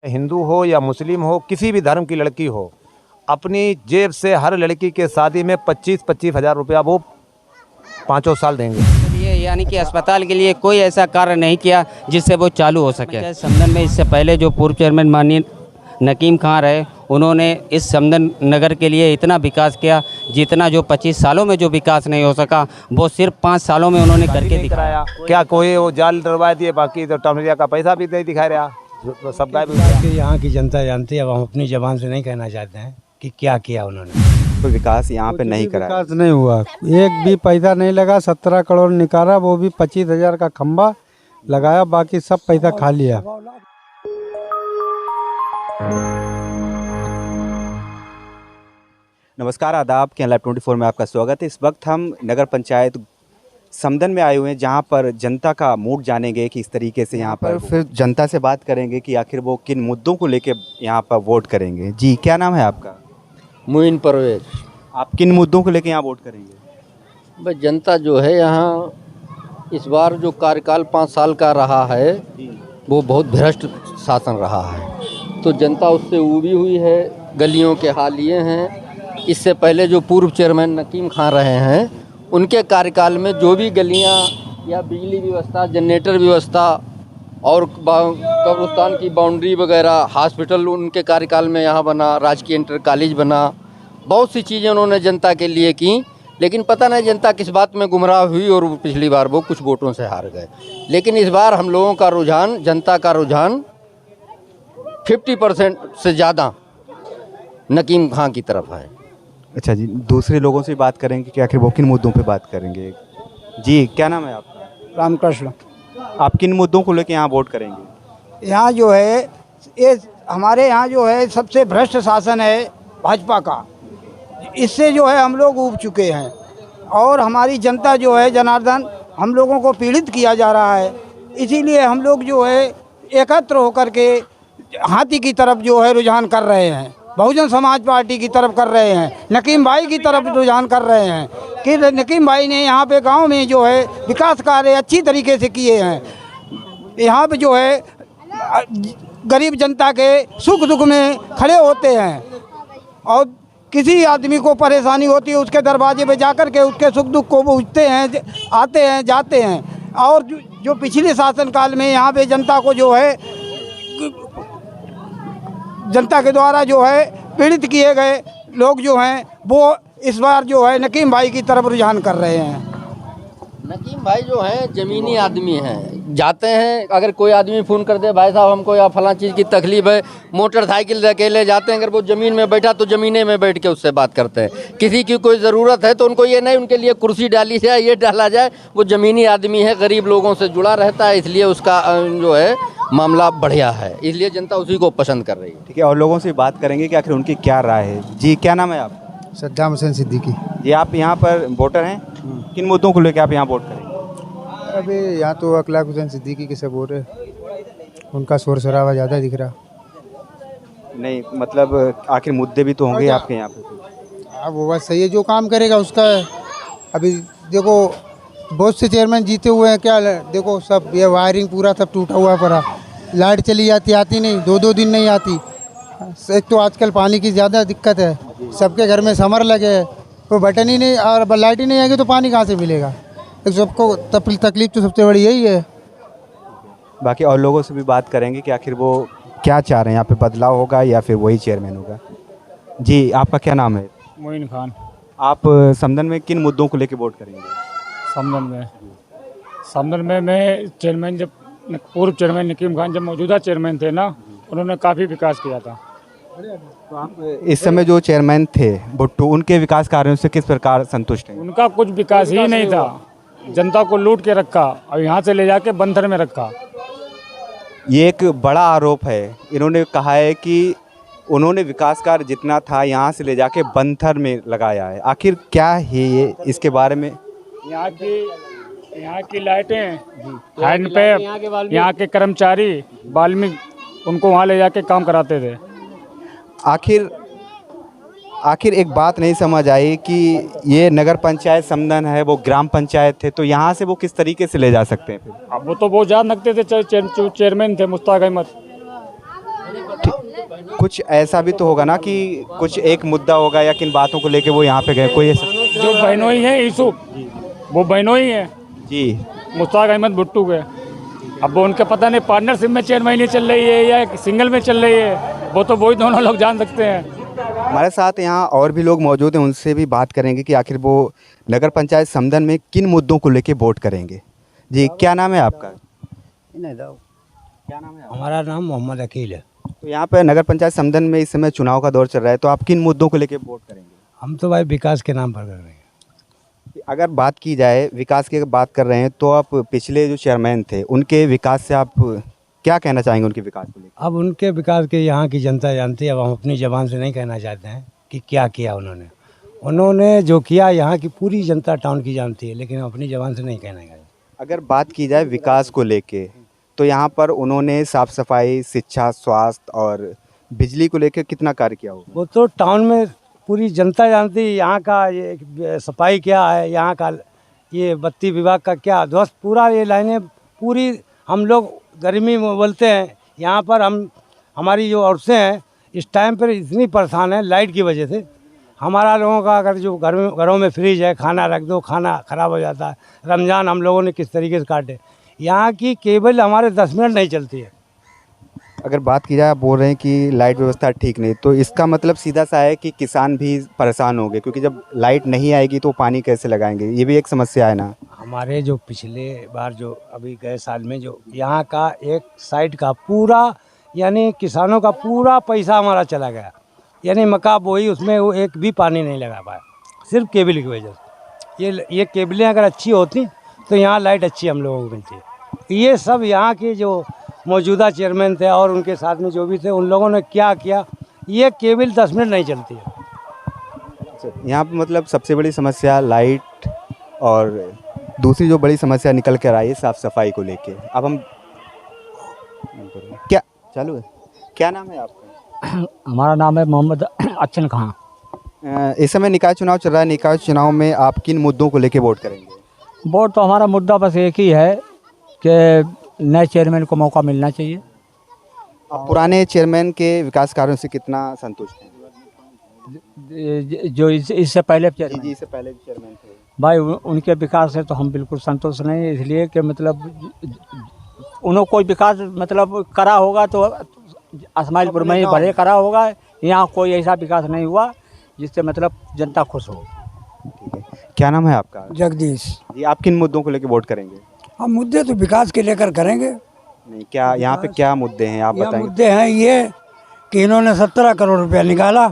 हिंदू हो या मुस्लिम हो, किसी भी धर्म की लड़की हो, अपनी जेब से हर लड़की के शादी में 25-25 हज़ार रुपया वो 5 साल देंगे। ये यानी कि अस्पताल के लिए कोई ऐसा कार्य नहीं किया जिससे वो चालू हो सके। समदन में इससे पहले जो पूर्व चेयरमैन माननीय नकीम खान रहे, उन्होंने इस समदन नगर के लिए इतना विकास किया जितना जो 25 सालों में जो विकास नहीं हो सका वो सिर्फ 5 सालों में उन्होंने करके दिखाया। क्या कोई वो जाल डरवा दिए, बाकी तो टर्मिया का पैसा भी नहीं दिखा रहा, तो सब गायब हो गया। यहाँ की जनता जानती है, अब हम अपनी जबान से नहीं कहना चाहते हैं कि क्या किया उन्होंने। तो विकास यहाँ पे नहीं करा, विकास नहीं हुआ, एक भी पैसा नहीं लगा। 17 करोड़ निकाला, वो भी 25,000 का खंबा लगाया, बाकी सब पैसा खा लिया। नमस्कार, आदाब के लाइव 24 में आपका स्वागत है। इस वक्त हम नगर पंचायत समदन में आए हुए हैं, जहां पर जनता का मूड जानेंगे कि इस तरीके से यहाँ पर फिर जनता से बात करेंगे कि आखिर वो किन मुद्दों को लेके यहाँ पर वोट करेंगे। जी, क्या नाम है आपका? मुइन परवेज। आप किन मुद्दों को लेके यहाँ वोट करेंगे? भाई जनता जो है यहाँ इस बार जो कार्यकाल 5 साल का रहा है वो बहुत भ्रष्ट शासन रहा है, तो जनता उससे ऊबी हुई है। गलियों के हाल ये हैं, इससे पहले जो पूर्व चेयरमैन नकीम खान रहे हैं उनके कार्यकाल में जो भी गलियां या बिजली व्यवस्था, जनरेटर व्यवस्था और कब्रिस्तान की बाउंड्री वगैरह, हॉस्पिटल उनके कार्यकाल में यहाँ बना, राजकीय इंटर कॉलेज बना, बहुत सी चीज़ें उन्होंने जनता के लिए की। लेकिन पता नहीं जनता किस बात में गुमराह हुई और पिछली बार वो कुछ वोटों से हार गए। लेकिन इस बार हम लोगों का रुझान, जनता का रुझान 50% से ज़्यादा नकीम खान की तरफ है। अच्छा जी, दूसरे लोगों से बात करेंगे कि आखिर वो किन मुद्दों पे बात करेंगे। जी, क्या नाम है आपका? रामकृष्ण। आप किन मुद्दों को लेके यहाँ वोट करेंगे? यहाँ जो है ये हमारे यहाँ जो है सबसे भ्रष्ट शासन है भाजपा का। इससे जो है हम लोग ऊब चुके हैं और हमारी जनता जो है जनार्दन, हम लोगों को पीड़ित किया जा रहा है। इसीलिए हम लोग जो है एकत्र होकर के हाथी की तरफ जो है रुझान कर रहे हैं, बहुजन समाज पार्टी की तरफ कर रहे हैं, नकीम भाई की तरफ रुझान कर रहे हैं कि नकीम भाई ने यहाँ पे गांव में जो है विकास कार्य अच्छी तरीके से किए हैं। यहाँ पे जो है गरीब जनता के सुख दुख में खड़े होते हैं और किसी आदमी को परेशानी होती है उसके दरवाजे पे जाकर के उसके सुख दुख को पूछते हैं, आते हैं, जाते हैं। और जो पिछले शासनकाल में यहाँ पे जनता को जो है जनता के द्वारा जो है पीड़ित किए गए लोग जो हैं वो इस बार जो है नकीम भाई की तरफ रुझान कर रहे हैं। नकीम भाई जो हैं ज़मीनी आदमी हैं, जाते हैं, अगर कोई आदमी फ़ोन कर दे भाई साहब हमको या फलां चीज़ की तकलीफ़ है, मोटरसाइकिल से अकेले जाते हैं, अगर वो ज़मीन में बैठा तो ज़मीने में बैठ के उससे बात करते हैं। किसी की कोई ज़रूरत है तो उनको ये नहीं उनके लिए कुर्सी डाली जाए, ये डाला जाए, वो ज़मीनी आदमी है, गरीब लोगों से जुड़ा रहता है, इसलिए उसका जो है मामला बढ़िया है, इसलिए जनता उसी को पसंद कर रही है। ठीक है, और लोगों से बात करेंगे कि आखिर उनकी क्या राय है। जी, क्या नाम है आपका? सद्दाम हुसैन सिद्दीकी। ये आप यहाँ पर वोटर हैं, किन मुद्दों को लेकर आप यहाँ वोट करेंगे? अभी यहाँ तो अखलाक हुसैन सिद्दीकी के सब हो रहे, उनका शोर शराबा ज़्यादा दिख रहा। नहीं, मतलब आखिर मुद्दे भी तो होंगे आपके यहाँ पे। अब वो बात सही है, जो काम करेगा उसका। अभी देखो बहुत से चेयरमैन जीते हुए हैं, क्या देखो सब ये वायरिंग पूरा सब टूटा हुआ पड़ा, लाइट चली जाती, आती नहीं, 2-2 दिन नहीं आती। एक तो आजकल पानी की ज़्यादा दिक्कत है, सबके घर में समर लगे है, तो बटन ही नहीं और लाइट ही नहीं आएगी तो पानी कहाँ से मिलेगा। तो सबको तकलीफ तो सबसे बड़ी यही है। बाकी और लोगों से भी बात करेंगे कि आखिर वो क्या चाह रहे हैं, यहाँ पे बदलाव होगा या फिर वही चेयरमैन होगा। जी, आपका क्या नाम है? मोइन खान। आप समदन में किन मुद्दों को लेकर वोट करेंगे? समदन में मैं चेयरमैन, जब पूर्व चेयरमैन नकीम खान जब मौजूदा चेयरमैन थे ना, उन्होंने काफ़ी विकास किया था। तो आप इस समय जो चेयरमैन थे भुट्टू, उनके विकास कार्यों से किस प्रकार संतुष्ट हैं? उनका कुछ विकास ही नहीं था, जनता को लूट के रखा और यहाँ से ले जाके बंथर में रखा। ये एक बड़ा आरोप है। इन्होंने कहा है कि उन्होंने विकास कार्य जितना था यहाँ से ले जाके बंथर में लगाया है। आखिर क्या है ये, इसके बारे में? यहाँ की लाइटें, हैंडपैप, यहाँ के कर्मचारी वाल्मीकि उनको वहाँ ले जाके काम कराते थे। आखिर एक बात नहीं समझ आई कि ये नगर पंचायत समदन है, वो ग्राम पंचायत थे, तो यहाँ से वो किस तरीके से ले जा सकते हैं फिर? अब वो तो बहुत ज़्यादा नकते थे, चेयरमैन थे मुश्ताक अहमद, कुछ ऐसा भी तो होगा ना कि कुछ एक मुद्दा होगा या किन बातों को लेके वो यहाँ पे गए, कोई ऐसा? जो बहनोई है यूसुफ, वो बहनोई है जी। मुश्ताक अहमद भुट्टू के। अब वो उनके पता नहीं पार्टनरशिप में चेयर महीने चल रही है या सिंगल में चल रही है, वो तो वही दोनों लोग जान सकते हैं। हमारे साथ यहाँ और भी लोग मौजूद हैं, उनसे भी बात करेंगे कि आखिर वो नगर पंचायत समदन में किन मुद्दों को लेके वोट करेंगे। जी, क्या नाम है आपका? क्या नाम है? हमारा नाम मोहम्मद अकील है। तो यहाँ पे नगर पंचायत समदन में इस समय चुनाव का दौर चल रहा है, तो आप किन मुद्दों को लेके वोट करेंगे? हम तो भाई विकास के नाम पर कर रहे हैं। अगर बात की जाए विकास की, अगर बात कर रहे हैं तो आप पिछले जो चेयरमैन थे उनके विकास से आप क्या कहना चाहेंगे उनके विकास को लेकर? अब उनके विकास के यहाँ की जनता जानती है, अब हम अपनी ज़बान से नहीं कहना चाहते हैं कि क्या किया उन्होंने। उन्होंने जो किया यहाँ की पूरी जनता टाउन की जानती है, लेकिन हम अपनी ज़बान से नहीं कहना चाहते। अगर बात की जाए विकास को लेके तो यहाँ पर उन्होंने साफ सफाई, शिक्षा, स्वास्थ्य और बिजली को लेकर कितना कार्य किया होगा? वो तो टाउन में पूरी जनता जानती है यहाँ का ये सफाई क्या है, यहाँ का ये बत्ती विभाग का क्या ध्वस्त, पूरा ये लाइनें पूरी। हम लोग गर्मी में बोलते हैं यहाँ पर, हमारी जो औरतें हैं इस टाइम पर इतनी परेशान है लाइट की वजह से। हमारा लोगों का अगर जो घरों में फ्रिज है, खाना रख दो, खाना ख़राब हो जाता है। रमज़ान हम लोगों ने किस तरीके से काटे, यहाँ की केबल हमारे 10 मिनट नहीं चलती है। अगर बात की जाए, आप बोल रहे हैं कि लाइट व्यवस्था ठीक नहीं, तो इसका मतलब सीधा सा है कि किसान भी परेशान होंगे, क्योंकि जब लाइट नहीं आएगी तो पानी कैसे लगाएंगे, ये भी एक समस्या है ना। हमारे जो पिछले बार जो अभी गए साल में जो यहाँ का एक साइड का पूरा यानी किसानों का पूरा पैसा हमारा चला गया, यानी मक्का बोई, उसमें वो एक भी पानी नहीं लगा पाया, सिर्फ केबल की वजह से। ये केबलें अगर अच्छी होती तो यहाँ लाइट अच्छी हम लोगों को मिलती। ये सब यहाँ के जो मौजूदा चेयरमैन थे और उनके साथ में जो भी थे, उन लोगों ने क्या किया, ये केबल 10 मिनट नहीं चलती है। यहाँ पर मतलब सबसे बड़ी समस्या लाइट, और दूसरी जो बड़ी समस्या निकल कर आई है साफ़ सफाई को लेके। अब हम क्या चालू है, क्या नाम है आपका? हमारा नाम है मोहम्मद अच्छन खां। इस समय निकाय चुनाव चल रहा है, निकाय चुनाव में आप किन मुद्दों को लेके वोट करेंगे? वोट तो हमारा मुद्दा बस एक ही है कि नए चेयरमैन को मौका मिलना चाहिए। आप पुराने चेयरमैन के विकास कार्यों से कितना संतुष्ट हैं? जो इससे पहले जी, इससे पहले चेयरमैन थे भाई, उनके विकास से तो हम बिल्कुल संतुष्ट नहीं, इसलिए कि मतलब उन्होंने कोई विकास मतलब करा होगा तो इस्माइलपुर में ही भले करा होगा, यहाँ कोई ऐसा विकास नहीं हुआ जिससे मतलब जनता खुश हो। ठीक है, क्या नाम है आपका? जगदीश। जी, आप किन मुद्दों को लेकर वोट करेंगे? हम मुद्दे तो विकास के लेकर करेंगे। नहीं, क्या यहाँ पे क्या मुद्दे हैं आप बताएंगे? मुद्दे हैं ये कि इन्होंने 17 करोड़ रुपया निकाला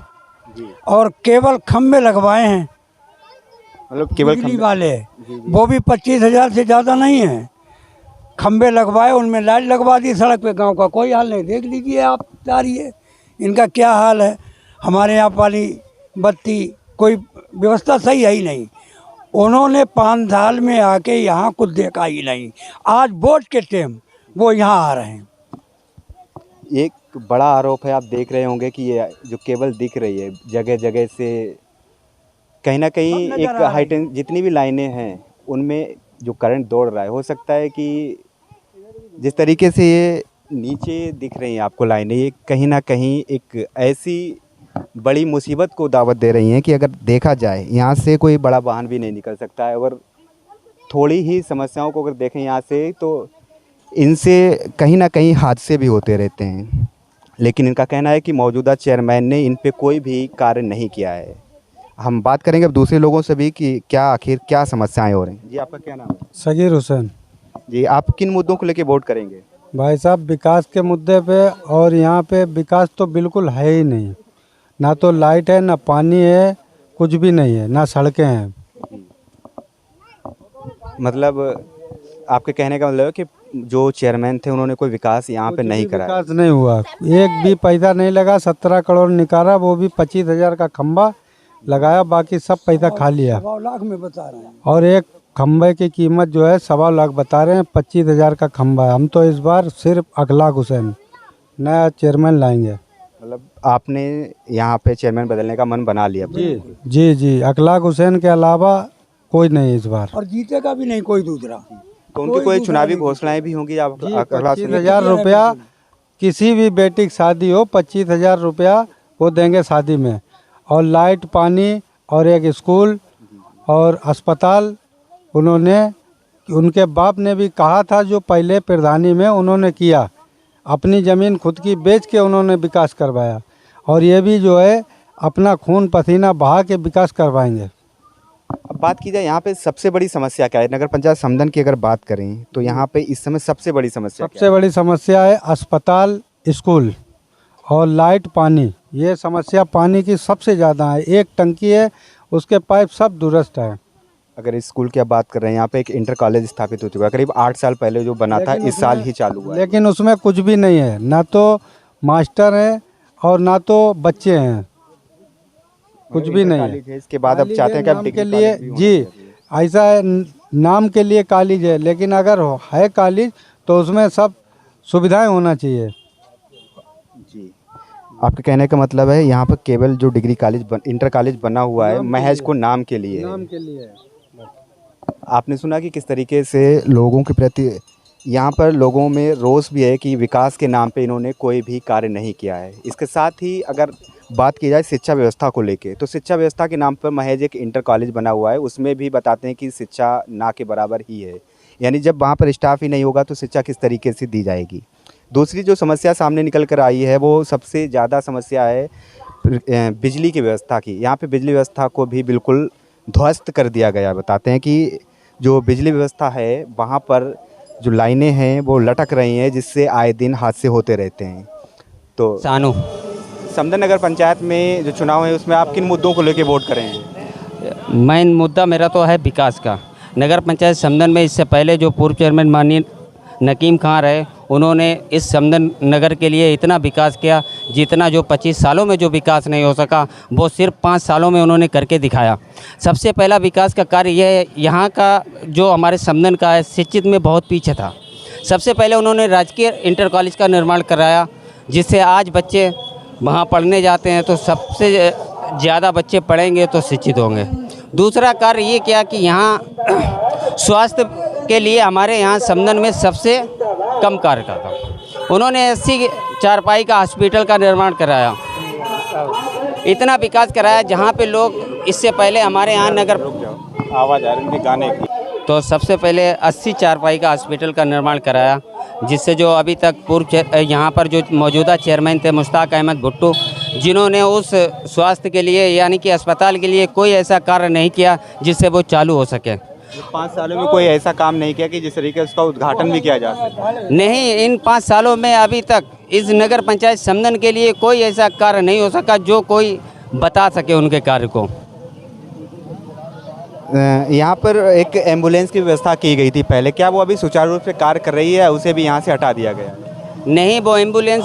और केवल खम्भे लगवाए हैं, मतलब केवल बिजली वाले, वो भी 25,000 से ज़्यादा नहीं है। खम्भे लगवाए, उनमें लाइट लगवा दी, सड़क पे गांव का कोई हाल नहीं। देख लीजिए आप, जा रही है इनका क्या हाल है। हमारे यहाँ पानी, बत्ती, कोई व्यवस्था सही है ही नहीं। उन्होंने 5 साल में आके यहाँ कुछ देखा ही नहीं। आज वोट के टाइम वो यहाँ आ रहे हैं। एक बड़ा आरोप है, आप देख रहे होंगे कि ये जो केबल दिख रही है जगह जगह से, कहीं ना कहीं एक हाई टेंशन, जितनी भी लाइनें हैं उनमें जो करंट दौड़ रहा है, हो सकता है कि जिस तरीके से ये नीचे दिख रही हैं आपको लाइनें, ये कहीं ना कहीं एक ऐसी बड़ी मुसीबत को दावत दे रही हैं कि अगर देखा जाए यहाँ से कोई बड़ा वाहन भी नहीं निकल सकता है। और थोड़ी ही समस्याओं को अगर देखें यहाँ से तो इनसे कहीं ना कहीं हादसे भी होते रहते हैं, लेकिन इनका कहना है कि मौजूदा चेयरमैन ने इन पे कोई भी कार्य नहीं किया है। हम बात करेंगे अब दूसरे लोगों से भी कि क्या आखिर क्या समस्याएं हो रही हैं। जी, आपका क्या नाम है? सगीर हुसैन। जी, आप किन मुद्दों को लेके वोट करेंगे? भाई साहब, विकास के मुद्दे पे, और यहाँ पे विकास तो बिल्कुल है ही नहीं। ना तो लाइट है, ना पानी है, कुछ भी नहीं है, ना सड़कें हैं। मतलब आपके कहने का मतलब है कि जो चेयरमैन थे उन्होंने कोई विकास यहाँ पे नहीं करा? विकास नहीं हुआ, एक भी पैसा नहीं लगा। 17 करोड़ निकाला, वो भी 25,000 का खंबा लगाया, बाकी सब पैसा खा लिया। 1.25 लाख में बता रहे हैं, और एक खंबे की कीमत जो है 1.25 लाख बता रहे हैं। 25,000 का खंबा है। हम तो इस बार सिर्फ अखलाक हुसैन नया चेयरमैन लाएंगे। मतलब आपने यहाँ पे चेयरमैन बदलने का मन बना लिया? जी, अखलाक हुसैन के अलावा कोई नहीं इस बार, और जीतेगा भी नहीं कोई दूसरा। तो उनकी कोई चुनावी घोषणाएं भी होंगी? आप 25,000 रुपया किसी भी बेटी की शादी हो 25,000 रुपया वो देंगे शादी में, और लाइट पानी और एक स्कूल और अस्पताल उन्होंने, उनके बाप ने भी कहा था जो पहले प्रधानी में उन्होंने किया, अपनी ज़मीन खुद की बेच के उन्होंने विकास करवाया, और ये भी जो है अपना खून पसीना बहा के विकास करवाएंगे। अब बात की जाए यहाँ पे सबसे बड़ी समस्या क्या है? नगर पंचायत समदन की अगर बात करें तो यहाँ पे इस समय सबसे बड़ी समस्या क्या सबसे बड़ी समस्या है अस्पताल, स्कूल और लाइट पानी। ये समस्या पानी की सबसे ज़्यादा है। एक टंकी है, उसके पाइप सब दुरुस्त है। अगर इस स्कूल की आप बात कर रहे हैं, यहाँ पे एक इंटर कॉलेज स्थापित हो चुका है, करीब 8 साल पहले जो बना था, इस साल ही चालू हुआ है। लेकिन उसमें कुछ भी नहीं है, ना तो मास्टर हैं और ना तो बच्चे हैं, कुछ भी नहीं है। इसके बाद अब चाहते हैं कि अब नाम के लिए जी ऐसा है, नाम के लिए कॉलेज है, लेकिन अगर है कॉलेज तो उसमें सब सुविधाएं होना चाहिए। जी, आपके कहने का मतलब है यहाँ पर केवल जो डिग्री कॉलेज इंटर कॉलेज बना हुआ है महज को नाम के लिए है। नाम के लिए। आपने सुना कि किस तरीके से लोगों के प्रति यहाँ पर लोगों में रोष भी है कि विकास के नाम पे इन्होंने कोई भी कार्य नहीं किया है। इसके साथ ही अगर बात की जाए शिक्षा व्यवस्था को लेके, तो शिक्षा व्यवस्था के नाम पर महज एक इंटर कॉलेज बना हुआ है, उसमें भी बताते हैं कि शिक्षा ना के बराबर ही है। यानी जब वहाँ पर स्टाफ ही नहीं होगा तो शिक्षा किस तरीके से दी जाएगी। दूसरी जो समस्या सामने निकल कर आई है वो सबसे ज़्यादा समस्या है बिजली की व्यवस्था की। यहाँ पे बिजली व्यवस्था को भी बिल्कुल ध्वस्त कर दिया गया। बताते हैं कि जो बिजली व्यवस्था है वहाँ पर जो लाइनें हैं वो लटक रही हैं, जिससे आए दिन हादसे होते रहते हैं। तो सानू समदन नगर पंचायत में जो चुनाव है उसमें आप किन मुद्दों को लेकर वोट करेंगे? मेन मुद्दा मेरा तो है विकास का। नगर पंचायत समदन में इससे पहले जो पूर्व चेयरमैन माननीय नकीम खां रहे, उन्होंने इस समदन नगर के लिए इतना विकास किया जितना जो 25 सालों में जो विकास नहीं हो सका वो सिर्फ 5 सालों में उन्होंने करके दिखाया। सबसे पहला विकास का कार्य यह है, यहाँ का जो हमारे समदन का है शिक्षित में बहुत पीछे था। सबसे पहले उन्होंने राजकीय इंटर कॉलेज का निर्माण कराया, जिससे आज बच्चे वहाँ पढ़ने जाते हैं तो सबसे ज़्यादा बच्चे पढ़ेंगे तो शिक्षित होंगे। दूसरा कार्य ये किया कि यहाँ स्वास्थ्य के लिए हमारे यहाँ समदन में सबसे कम कार्य था। उन्होंने 80 चारपाई का हॉस्पिटल का निर्माण कराया, इतना विकास कराया जहाँ पे लोग इससे पहले हमारे यहाँ नगर आवाज़ आ रही है गाने की। तो सबसे पहले 80 चारपाई का हॉस्पिटल का निर्माण कराया, जिससे जो अभी तक पूर्व यहाँ पर जो मौजूदा चेयरमैन थे मुश्ताक अहमद भुट्टू, जिन्होंने उस स्वास्थ्य के लिए यानी कि अस्पताल के लिए कोई ऐसा कार्य नहीं किया जिससे वो चालू हो सके। 5 सालों में कोई ऐसा काम नहीं किया कि जिस तरीके से उसका उद्घाटन भी किया जा सके। नहीं, इन 5 सालों में अभी तक इस नगर पंचायत समदन के लिए कोई ऐसा कार्य नहीं हो सका जो कोई बता सके उनके कार्य को। यहाँ पर एक एम्बुलेंस की व्यवस्था की गई थी पहले, क्या वो अभी सुचारू रूप से कार्य कर रही है? उसे भी यहाँ से हटा दिया गया है? नहीं, वो एम्बुलेंस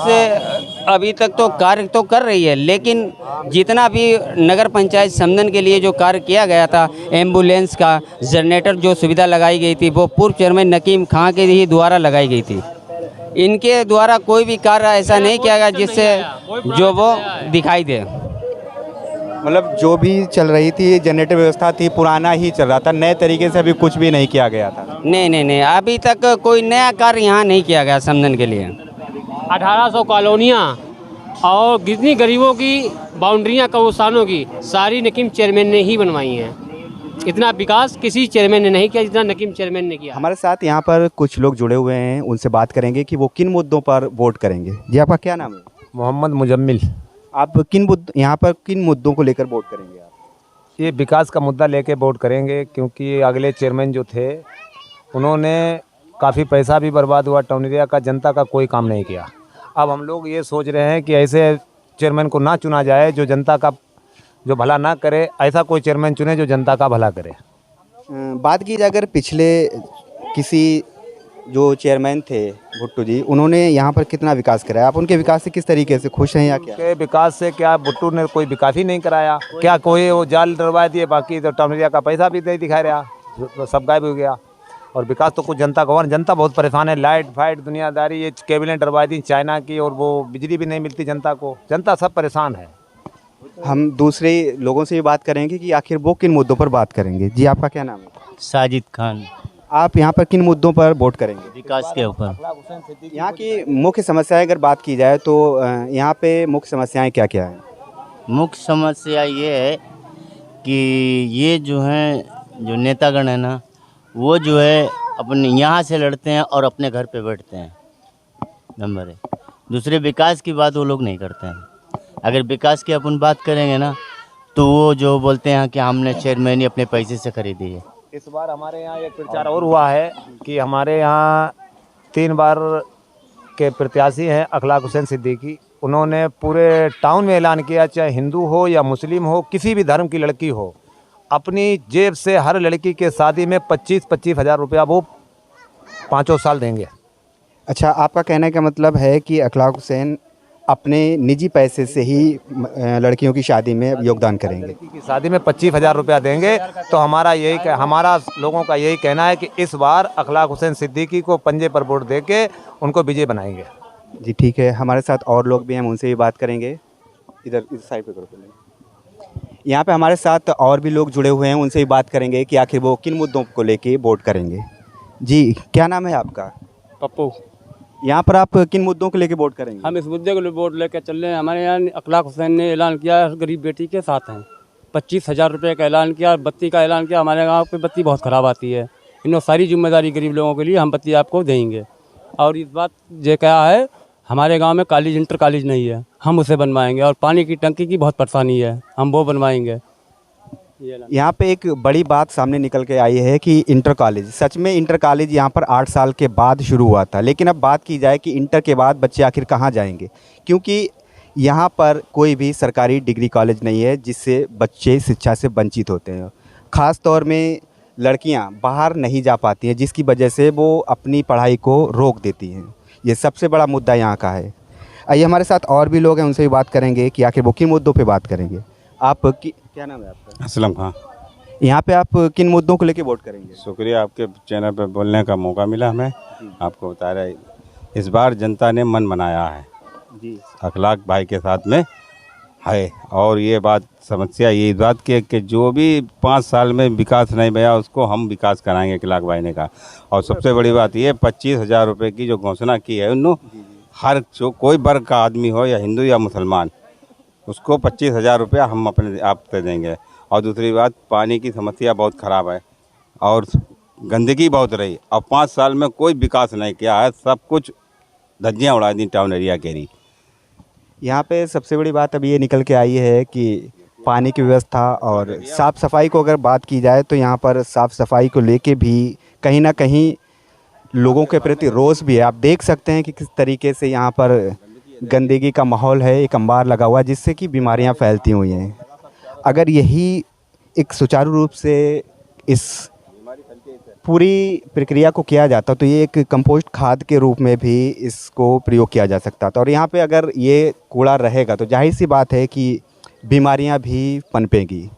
अभी तक तो कार्य तो कर रही है, लेकिन जितना भी नगर पंचायत समदन के लिए जो कार्य किया गया था, एम्बुलेंस का जनरेटर जो सुविधा लगाई गई थी वो पूर्व चेयरमैन नकीम खां के ही द्वारा लगाई गई थी। इनके द्वारा कोई भी कार्य ऐसा नहीं किया गया जिससे जो वो दिखाई दे। मतलब जो भी चल रही थी जनरेटर व्यवस्था थी, पुराना ही चल रहा था, नए तरीके से अभी कुछ भी नहीं किया गया था। नहीं, अभी तक कोई नया कार्य यहाँ नहीं किया गया समदन के लिए। 1800 कॉलोनियाँ और जितनी गरीबों की बाउंड्रियाँ कब्रिस्तानों की सारी नकीम चेयरमैन ने ही बनवाई हैं। इतना विकास किसी चेयरमैन ने नहीं किया जितना नकीम चेयरमैन ने किया। हमारे साथ यहाँ पर कुछ लोग जुड़े हुए हैं, उनसे बात करेंगे कि वो किन मुद्दों पर वोट करेंगे। जी, आपका क्या नाम है? मोहम्मद मुजम्मिल। आप यहाँ पर किन मुद्दों को लेकर वोट करेंगे? आप ये विकास का मुद्दा लेके वोट करेंगे, क्योंकि अगले चेयरमैन जो थे उन्होंने काफ़ी पैसा भी बर्बाद हुआ, टाउन एरिया का जनता का कोई काम नहीं किया। अब हम लोग ये सोच रहे हैं कि ऐसे चेयरमैन को ना चुना जाए जो जनता का जो भला ना करे, ऐसा कोई चेयरमैन चुने जो जनता का भला करे। बात की जाए अगर पिछले किसी जो चेयरमैन थे भुट्टू जी, उन्होंने यहाँ पर कितना विकास कराया? आप उनके विकास से किस तरीके से खुश हैं या क्या? उनके विकास से क्या, भुट्टू ने कोई विकास ही नहीं कराया। क्या कोई वो जाल डरवा दिए, बाकी तो टाउन एरिया का पैसा भी नहीं दिखा रहा, तो सब गायब हो गया। और विकास तो कुछ जनता का हुआ, जनता बहुत परेशान है। लाइट फाइट दुनियादारी, ये केबलें डरवा दी चाइना की, और वो बिजली भी नहीं मिलती जनता को। जनता सब परेशान है। हम दूसरे लोगों से भी बात करेंगे कि आखिर वो किन मुद्दों पर बात करेंगे। जी, आपका क्या नाम है? साजिद खान। आप यहाँ पर किन मुद्दों पर वोट करेंगे? विकास के ऊपर। यहाँ की मुख्य समस्याएं अगर बात की जाए तो यहाँ पे मुख्य समस्याएं क्या क्या हैं? मुख्य समस्या ये है कि ये जो हैं जो नेतागण है ना, वो जो है अपने यहाँ से लड़ते हैं और अपने घर पे बैठते हैं, नंबर 1। दूसरे विकास की बात वो लोग नहीं करते हैं। अगर विकास की अपन बात करेंगे ना तो वो जो बोलते हैं कि हमने चेयरमैन अपने पैसे से खरीदी है। इस बार हमारे यहाँ एक प्रचार और हुआ है कि हमारे यहाँ 3 बार के प्रत्याशी हैं अखलाक हुसैन सिद्दीकी। उन्होंने पूरे टाउन में ऐलान किया, चाहे हिंदू हो या मुस्लिम हो, किसी भी धर्म की लड़की हो, अपनी जेब से हर लड़की के शादी में 25-25 हज़ार रुपया वो 5 साल देंगे। अच्छा, आपका कहने का मतलब है कि अखलाक हुसैन अपने निजी पैसे से ही लड़कियों की शादी में योगदान करेंगे? लड़की की शादी में 25 हज़ार रुपया देंगे। तो हमारा लोगों का यही कहना है कि इस बार अखलाक हुसैन सिद्दीकी को पंजे पर वोट दे के उनको विजय बनाएंगे। जी ठीक है, हमारे साथ और लोग भी हैं, हम उनसे भी बात करेंगे। इधर इस साइड पे करो पहले। यहाँ पे हमारे साथ और भी लोग जुड़े हुए हैं, उनसे भी बात करेंगे कि आखिर वो किन मुद्दों को लेके वोट करेंगे। जी, क्या नाम है आपका? पप्पू। यहाँ पर आप किन मुद्दों को लेके वोट करेंगे? हम इस मुद्दे को वोट लेकर चल रहे हैं। हमारे यहाँ अखलाक हुसैन ने ऐलान किया, गरीब बेटी के साथ हैं। 25,000 रुपये का ऐलान किया, बत्ती का ऐलान किया। हमारे गाँव पे बत्ती बहुत ख़राब आती है। इन्होंने सारी जिम्मेदारी गरीब लोगों के लिए, हम बत्ती आपको देंगे। और इस बात ये क्या है, हमारे गांव में कॉलेज, इंटर कॉलेज नहीं है, हम उसे बनवाएंगे। और पानी की टंकी की बहुत परेशानी है, हम वो बनवाएंगे। यहाँ पे एक बड़ी बात सामने निकल के आई है कि इंटर कॉलेज, सच में इंटर कॉलेज यहाँ पर 8 साल के बाद शुरू हुआ था। लेकिन अब बात की जाए कि इंटर के बाद बच्चे आखिर कहाँ जाएंगे, क्योंकि यहाँ पर कोई भी सरकारी डिग्री कॉलेज नहीं है जिससे बच्चे शिक्षा से वंचित होते हैं। ख़ास तौर में लड़कियाँ बाहर नहीं जा पाती हैं, जिसकी वजह से वो अपनी पढ़ाई को रोक देती हैं। ये सबसे बड़ा मुद्दा यहाँ का है। आइए, हमारे साथ और भी लोग हैं, उनसे भी बात करेंगे कि आखिर वो किन मुद्दों पे बात करेंगे। आप क्या नाम है आपका? असलम खां। यहाँ पे आप किन मुद्दों को लेके वोट करेंगे? शुक्रिया, आपके चैनल पे बोलने का मौका मिला हमें। आपको बता रहे, इस बार जनता ने मन बनाया है जी, अखलाक भाई के साथ में है। और ये बात समस्या ये बात की है कि जो भी 5 साल में विकास नहीं भैया, उसको हम विकास कराएंगे अखलाक भाई ने कहा। और सबसे बड़ी बात ये 25,000 रुपये की जो घोषणा की है उन्होंने, हर जो कोई वर्ग का आदमी हो या हिंदू या मुसलमान, उसको 25,000 रुपया हम अपने आप से देंगे। और दूसरी बात, पानी की समस्या बहुत ख़राब है और गंदगी बहुत रही। अब 5 साल में कोई विकास नहीं किया है, सब कुछ धज्जियाँ उड़ा दी टाउन एरिया के लिए। यहाँ पे सबसे बड़ी बात अब ये निकल के आई है कि पानी की व्यवस्था और साफ़ सफाई को अगर बात की जाए तो यहाँ पर साफ़ सफाई को लेके भी कहीं ना कहीं लोगों के प्रति रोष भी है। आप देख सकते हैं कि किस तरीके से यहाँ पर गंदगी का माहौल है, एक अंबार लगा हुआ जिससे कि बीमारियाँ फैलती हुई हैं। अगर यही एक सुचारू रूप से इस पूरी प्रक्रिया को किया जाता तो ये एक कंपोस्ट खाद के रूप में भी इसको प्रयोग किया जा सकता था। और यहाँ पे अगर ये कूड़ा रहेगा तो जाहिर सी बात है कि बीमारियाँ भी पनपेंगी।